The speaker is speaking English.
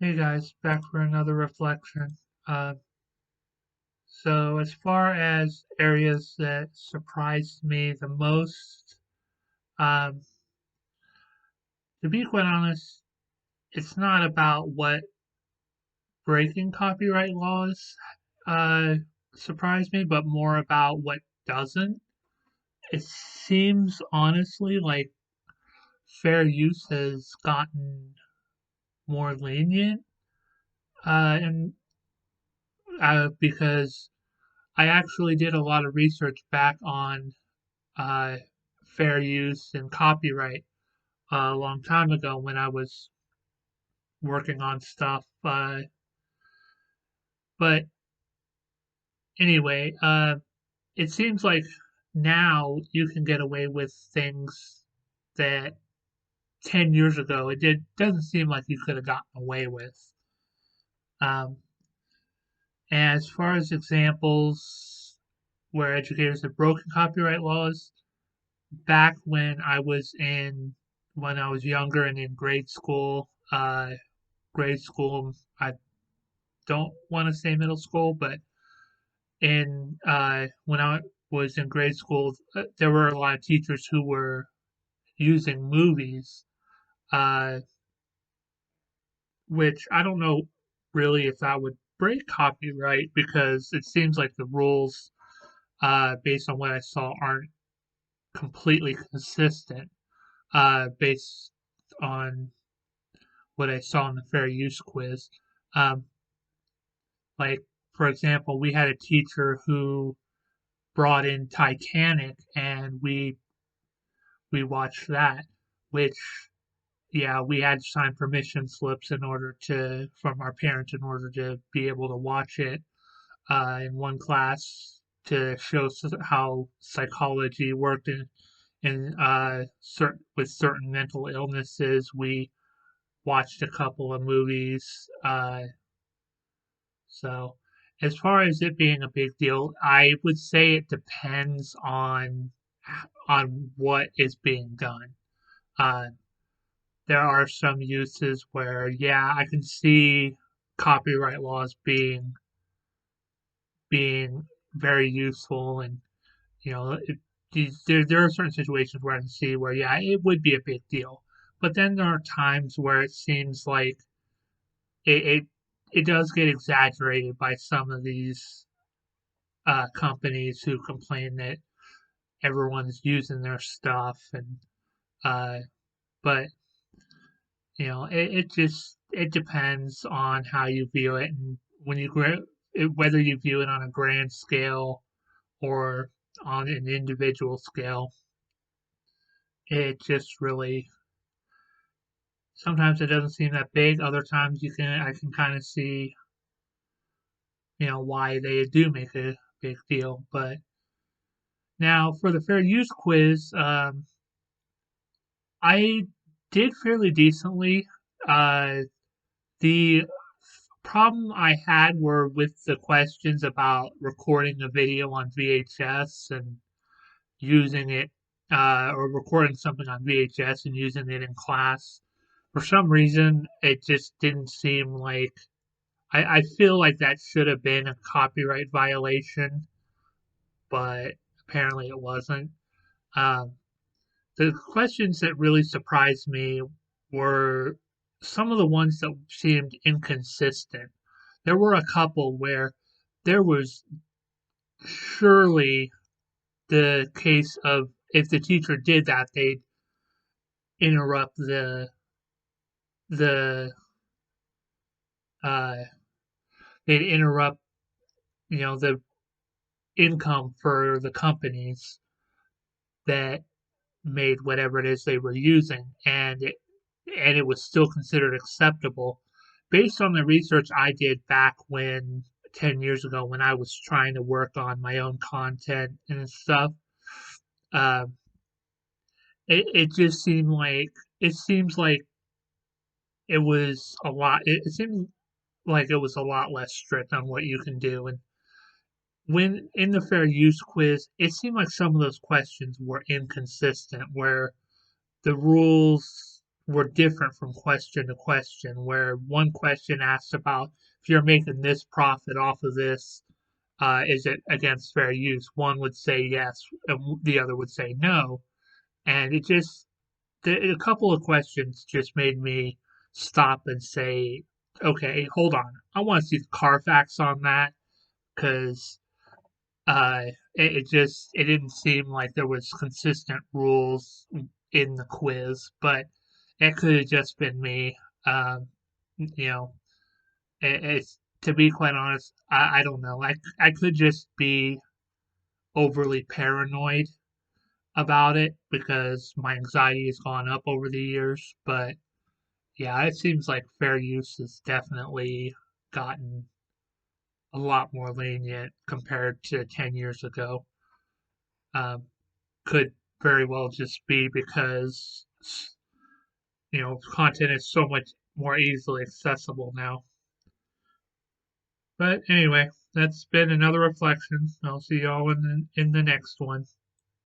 Hey guys, back for another reflection. Uh, so as far as areas that surprised me the most, um, to be quite honest, it's not about what breaking copyright laws uh, surprised me, but more about what doesn't. It seems honestly like fair use has gotten more lenient, and because I actually did a lot of research back on uh, fair use and copyright a long time ago when I was working on stuff. But anyway, it seems like now you can get away with things that 10 years ago doesn't seem like you could have gotten away with. Um, and as far as examples where educators have broken copyright laws, back when I was younger and in grade school. I don't want to say middle school, but in when I was in grade school, there were a lot of teachers who were using movies, uh, which I don't know really if that would break copyright because it seems like the rules, based on what I saw, aren't completely consistent. Based on what I saw in the fair use quiz. Um, like, for example, we had a teacher who brought in Titanic and we watched that, which yeah, we had to sign permission slips in order to from our parents in order to be able to watch it in one class to show how psychology worked in certain with certain mental illnesses. We watched a couple of movies. So, as far as it being a big deal, I would say it depends on what is being done. Uh, there are some uses where, yeah, I can see copyright laws being very useful, and you know, there are certain situations where I can see where, yeah, it would be a big deal. But then there are times where it seems like it it, it does get exaggerated by some of these companies who complain that everyone's using their stuff and uh but it just it depends on how you view it and when whether you view it on a grand scale or on an individual scale. It just really sometimes it doesn't seem that big, other times you can I can kind of see why they do make a big deal. But now for the fair use quiz, I did fairly decently. The problem I had were with the questions about recording a video on VHS and using it, or recording something on VHS and using it in class. For some reason, it just didn't seem like I feel like that should have been a copyright violation, but apparently it wasn't. Um, the questions that really surprised me were some of the ones that seemed inconsistent. There were a couple where there was surely the case of if the teacher did that, interrupt the uh, they'd interrupt the income for the companies that made whatever it is they were using, and it was still considered acceptable based on the research I did back when 10 years ago when I was trying to work on my own content and stuff. Uh, it just it seems like it was a lot. It seems like it was a lot less strict on what you can do. And when in the fair use quiz, it seemed like some of those questions were inconsistent, where the rules were different from question to question, where one question asked about if you're making this profit off of this, is it against fair use? One would say yes, and the other would say no. And it just, a couple of questions just made me stop and say, okay, hold on. I want to see the Carfax on that because it didn't seem like there was consistent rules in the quiz, but it could have just been me. You know, it's to be quite honest, I don't know. I could just be overly paranoid about it because my anxiety has gone up over the years. But yeah, it seems like fair use has definitely gotten a lot more lenient compared to 10 years ago. Um, could very well just be because content is so much more easily accessible now. But anyway, that's been another reflection. I'll see y'all in the next one.